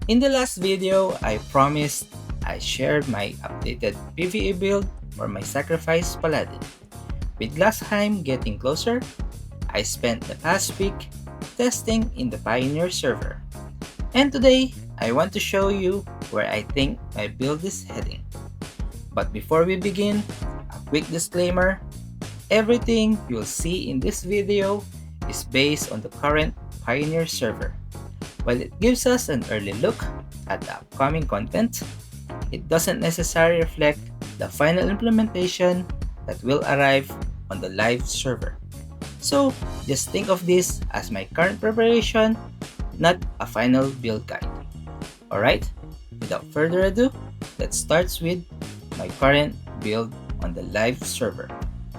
In the last video, I promised I shared my updated PvE build for my Sacrifice Paladin. With Glast Heim getting closer, I spent the past week testing in the Pioneer server. And today, I want to show you where I think my build is heading. But before we begin, a quick disclaimer: everything you'll see in this video is based on the current Pioneer server. While it gives us an early look at the upcoming content, it doesn't necessarily reflect the final implementation that will arrive on the live server. So just think of this as my current preparation, not a final build guide. Alright, without further ado, let's start with my current build on the live server.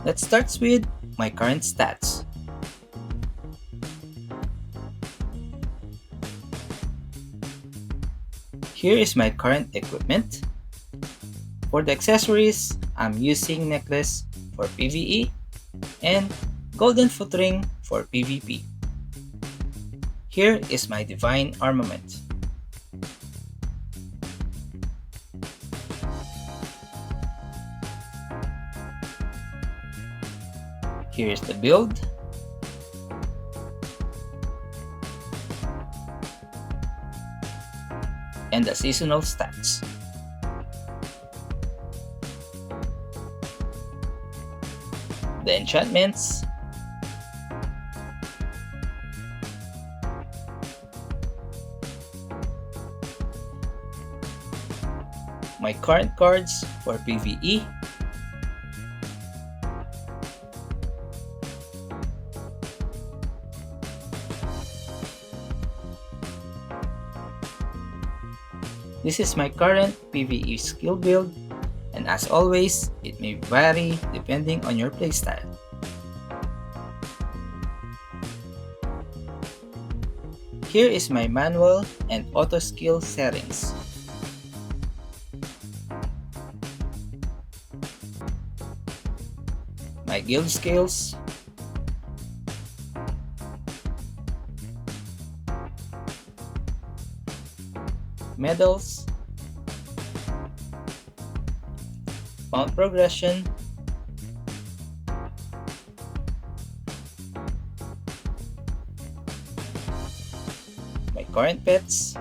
Let's start with my current stats. Here is my current equipment. For the accessories, I'm using necklace for PvE and golden foot ring for PvP. Here is my divine armament. Here is the build. And the seasonal stats. The enchantments. My current cards for PvE. This is my current PvE skill build, and as always, it may vary depending on your playstyle. Here is my manual and auto skill settings. My guild skills. Medals, mount progression, my current pets,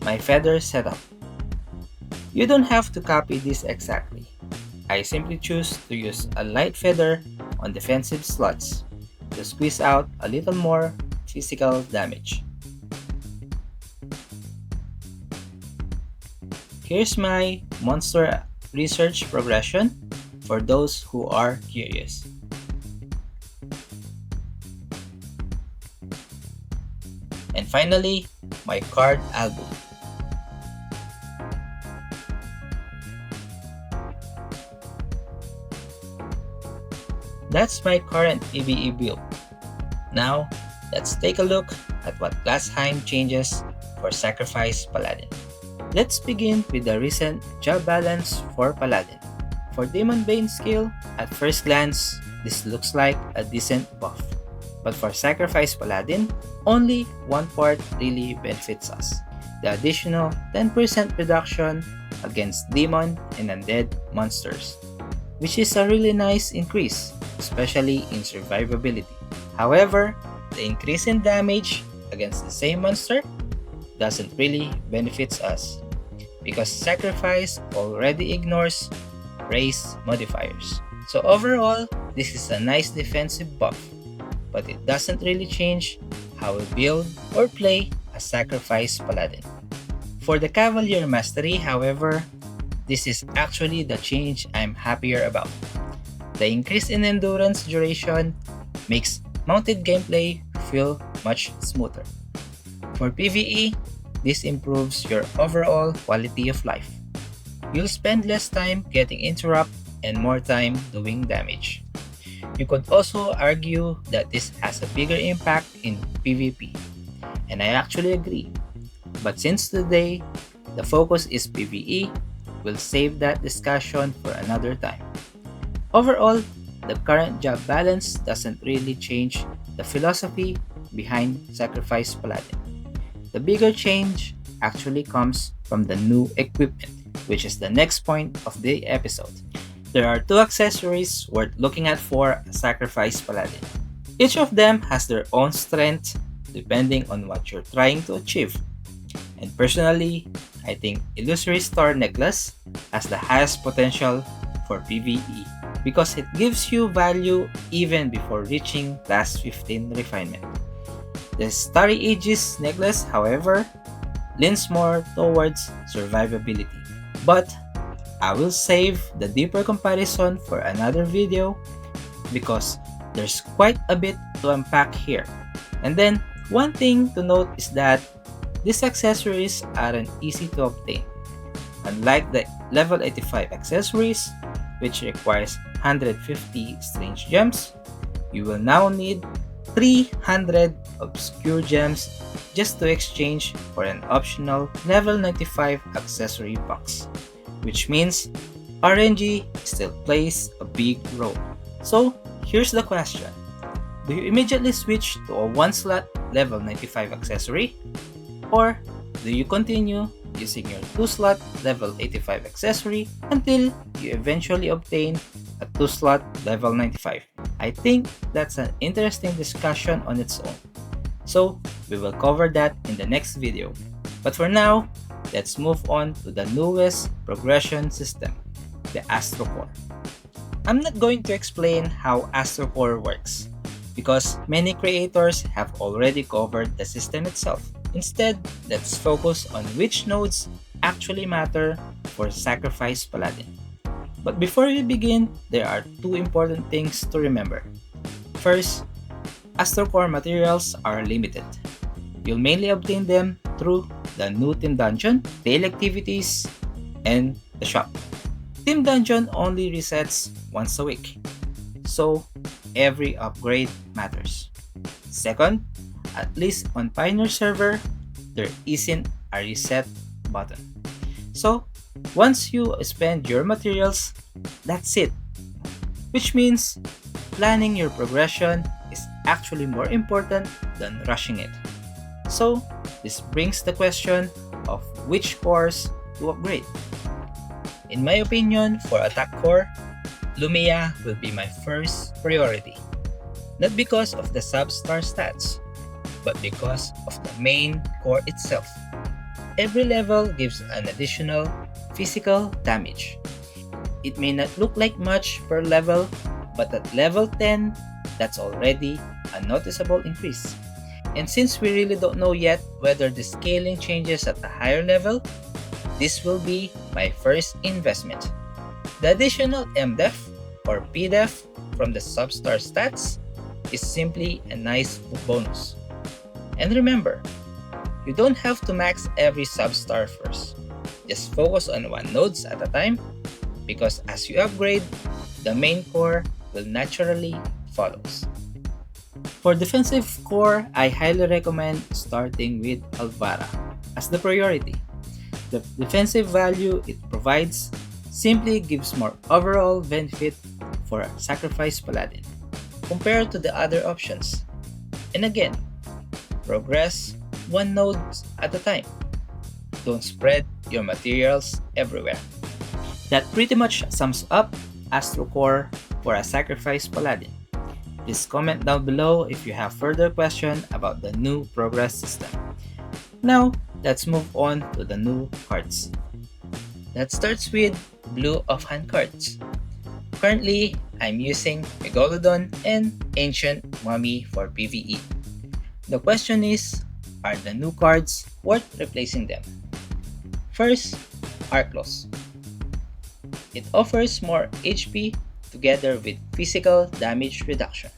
my feather setup. You don't have to copy this exactly. I simply choose to use a light feather on defensive slots to squeeze out a little more physical damage. Here's my monster research progression for those who are curious. And finally, my card album. That's my current PvE build. Now, let's take a look at what Glast Heim changes for Sacrifice Paladin. Let's begin with the recent job balance for Paladin. For Demon Bane skill, at first glance, this looks like a decent buff. But for Sacrifice Paladin, only one part really benefits us: the additional 10% reduction against demon and undead monsters, which is a really nice increase, especially in survivability. However, the increase in damage against the same monster doesn't really benefit us, because Sacrifice already ignores race modifiers. So overall, this is a nice defensive buff, but it doesn't really change how we build or play a Sacrifice Paladin. For the Cavalier Mastery, however, this is actually the change I'm happier about. The increase in endurance duration makes mounted gameplay feel much smoother. For PvE, this improves your overall quality of life. You'll spend less time getting interrupted and more time doing damage. You could also argue that this has a bigger impact in PvP, and I actually agree. But since today, the focus is PvE, we'll save that discussion for another time. Overall, the current job balance doesn't really change the philosophy behind Sacrifice Paladin. The bigger change actually comes from the new equipment, which is the next point of the episode. There are two accessories worth looking at for a Sacrifice Paladin. Each of them has their own strength depending on what you're trying to achieve. And personally, I think Illusory Star Necklace has the highest potential for PvE because it gives you value even before reaching class 15 refinement. The Starry Aegis necklace, however, leans more towards survivability. But I will save the deeper comparison for another video because there's quite a bit to unpack here. And then, one thing to note is that these accessories aren't easy to obtain. Unlike the level 85 accessories, which requires 150 strange gems, you will now need 300 obscure gems just to exchange for an optional level 95 accessory box, which means RNG still plays a big role. So here's the question: do you immediately switch to a 1-slot level 95 accessory? Or do you continue using your 2-slot level 85 accessory until you eventually obtain a 2-slot level 95? I think that's an interesting discussion on its own. So we will cover that in the next video. But for now, let's move on to the newest progression system, the AstroCore. I'm not going to explain how AstroCore works because many creators have already covered the system itself. Instead, let's focus on which nodes actually matter for Sacrifice Paladin. But before we begin, there are two important things to remember. First, AstroCore materials are limited. You'll mainly obtain them through the new Team Dungeon, daily activities, and the shop. Team Dungeon only resets once a week, so every upgrade matters. Second, at least on Pioneer server, there isn't a reset button. So, once you spend your materials, that's it. Which means planning your progression is actually more important than rushing it. So, this brings the question of which cores to upgrade. In my opinion, for attack core, Lumia will be my first priority. Not because of the sub-star stats, but because of the main core itself. Every level gives an additional physical damage. It may not look like much per level, but at level 10, that's already a noticeable increase. And since we really don't know yet whether the scaling changes at a higher level, this will be my first investment. The additional MDef or PDef from the sub-star stats is simply a nice bonus. And remember, you don't have to max every sub-star first. Just focus on one nodes at a time because as you upgrade, the main core will naturally follow. For defensive core, I highly recommend starting with Alvara as the priority. The defensive value it provides simply gives more overall benefit for a Sacrifice Paladin compared to the other options. And again, progress one node at a time. Don't spread your materials everywhere. That pretty much sums up AstroCore for a Sacrifice Paladin. Please comment down below if you have further questions about the new progress system. Now, let's move on to the new cards. That starts with Blue Offhand cards. Currently, I'm using Megalodon and Ancient Mummy for PvE. The question is, are the new cards worth replacing them? First, Arclos. It offers more HP together with physical damage reduction.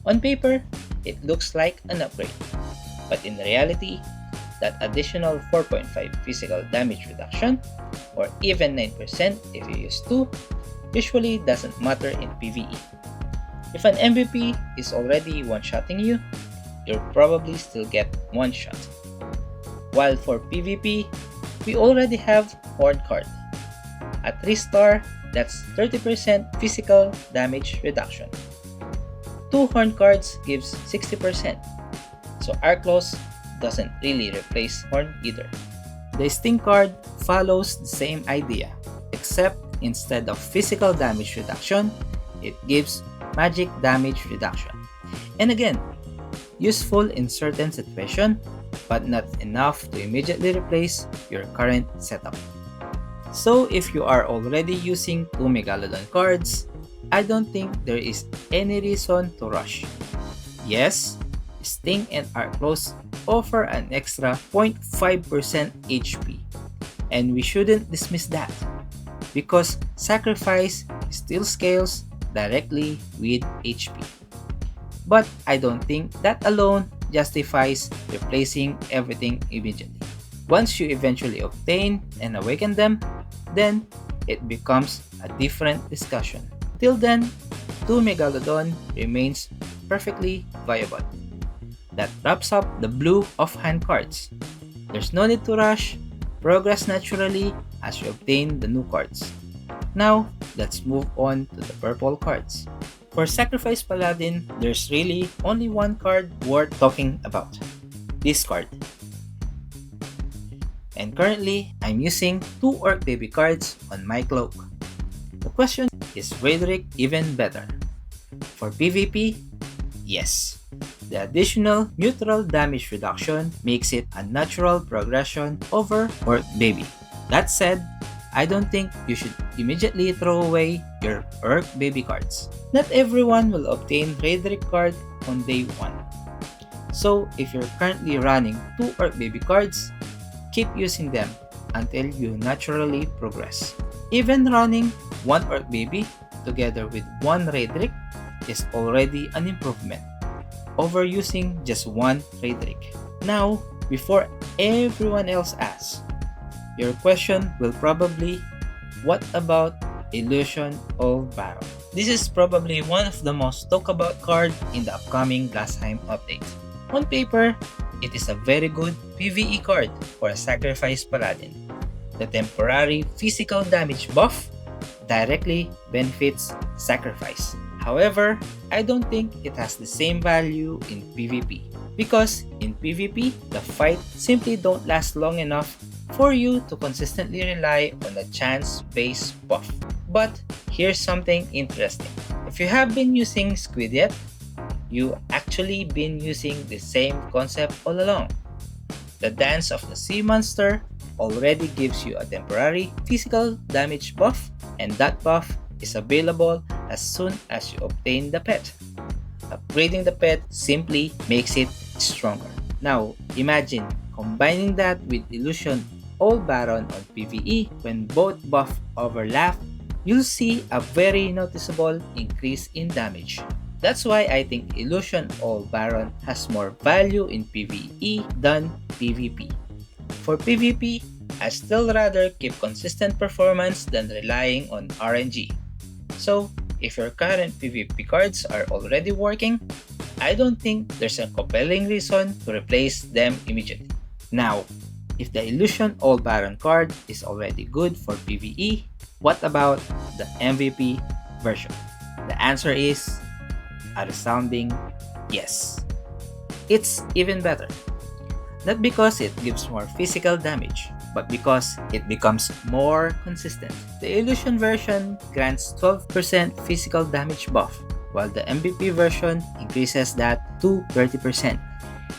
On paper, it looks like an upgrade, but in reality, that additional 4.5 physical damage reduction, or even 9% if you use 2, usually doesn't matter in PvE. If an MVP is already one-shotting you, you'll probably still get one shot. While for PvP, we already have Horde card, a 3-star That's 30% physical damage reduction. 2 horn cards gives 60%. So Arclos doesn't really replace horn either. The Sting card follows the same idea, except instead of physical damage reduction, it gives magic damage reduction. And again, useful in certain situations, but not enough to immediately replace your current setup. So if you are already using 2 Megalodon cards, I don't think there is any reason to rush. Yes, Sting and Arclos offer an extra 0.5% HP, and we shouldn't dismiss that, because Sacrifice still scales directly with HP. But I don't think that alone justifies replacing everything immediately. Once you eventually obtain and awaken them, then it becomes a different discussion. Till then, 2 Megalodon remains perfectly viable. That wraps up the blue offhand cards. There's no need to rush, progress naturally as you obtain the new cards. Now, let's move on to the purple cards. For Sacrifice Paladin, there's really only one card worth talking about. This card. And currently, I'm using 2 Orc Baby cards on my cloak. The question is Ragnarok even better? For PvP, yes. The additional neutral damage reduction makes it a natural progression over Orc Baby. That said, I don't think you should immediately throw away your Orc Baby cards. Not everyone will obtain Ragnarok card on day 1. So if you're currently running 2 Orc Baby cards, keep using them until you naturally progress. Even running 1 Orc Baby together with 1 Ragnarok is already an improvement over using just 1 Ragnarok. Now, before everyone else asks, your question will probably, what about Illusion All Baron? This is probably one of the most talked about card in the upcoming Glast Heim update. On paper, it is a very good PvE card for a Sacrifice Paladin. The temporary physical damage buff directly benefits Sacrifice. However, I don't think it has the same value in PvP, because in PvP, the fight simply don't last long enough for you to consistently rely on a chance-based buff. But here's something interesting. If you have been using Squid yet, you actually been using the same concept all along. The Dance of the Sea Monster already gives you a temporary physical damage buff, and that buff is available as soon as you obtain the pet. Upgrading the pet simply makes it stronger. Now, imagine combining that with Illusion All Baron on PvE. When both buff overlap, you'll see a very noticeable increase in damage. That's why I think Illusion All Baron has more value in PvE than PvP. For PvP, I still rather keep consistent performance than relying on RNG. So, if your current PvP cards are already working, I don't think there's a compelling reason to replace them immediately. Now, if the Illusion All Baron card is already good for PvE, what about the MVP version? The answer is a resounding yes. It's even better. Not because it gives more physical damage, but because it becomes more consistent. The Illusion version grants 12% physical damage buff, while the MVP version increases that to 30%.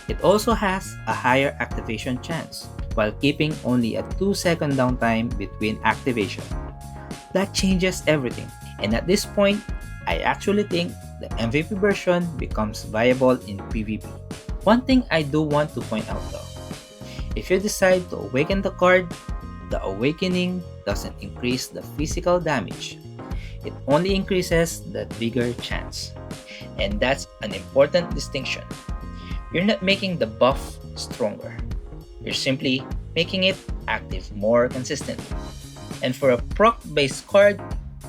It also has a higher activation chance, while keeping only a 2-second downtime between activation. That changes everything, and at this point, I actually think the MVP version becomes viable in PvP. One thing I do want to point out though, if you decide to awaken the card, the awakening doesn't increase the physical damage. It only increases the trigger chance. And that's an important distinction. You're not making the buff stronger. You're simply making it active more consistently. And for a proc-based card,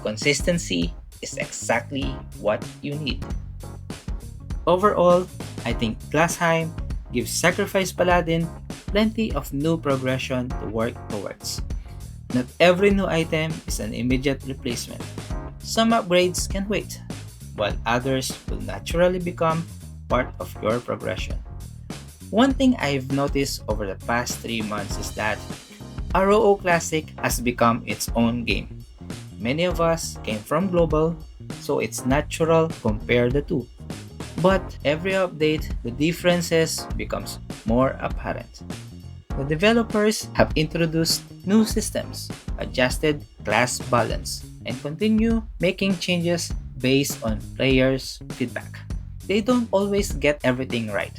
consistency is exactly what you need. Overall, I think Glast Heim gives Sacrifice Paladin plenty of new progression to work towards. Not every new item is an immediate replacement. Some upgrades can wait, while others will naturally become part of your progression. One thing I've noticed over the past 3 months is that ROO Classic has become its own game. Many of us came from global, so it's natural to compare the two. But every update, the differences becomes more apparent. The developers have introduced new systems, adjusted class balance, and continue making changes based on players' feedback. They don't always get everything right,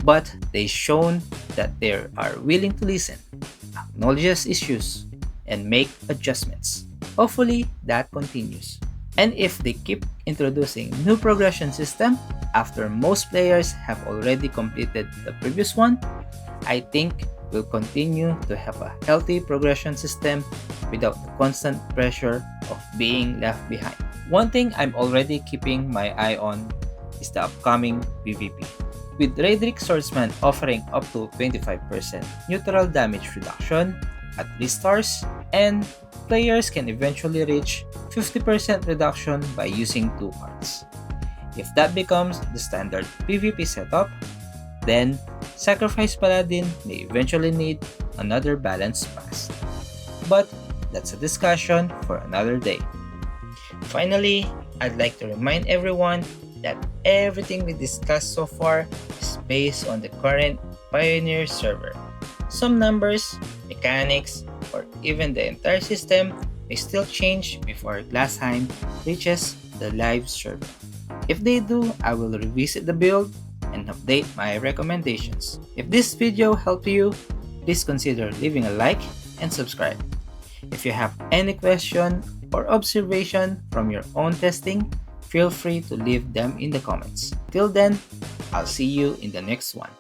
but they've shown that they are willing to listen, acknowledge issues, and make adjustments. Hopefully, that continues. And if they keep introducing new progression system after most players have already completed the previous one, I think we'll continue to have a healthy progression system without the constant pressure of being left behind. One thing I'm already keeping my eye on is the upcoming PvP. With Ragnarok Swordsman offering up to 25% neutral damage reduction at restars, and players can eventually reach 50% reduction by using 2 cards. If that becomes the standard PvP setup, then Sacrifice Paladin may eventually need another balance pass. But that's a discussion for another day. Finally, I'd like to remind everyone that everything we discussed so far is based on the current Pioneer server. Some numbers, mechanics, or even the entire system may still change before Glast Heim reaches the live server. If they do, I will revisit the build and update my recommendations. If this video helped you, please consider leaving a like and subscribe. If you have any question or observation from your own testing, feel free to leave them in the comments. Till then, I'll see you in the next one.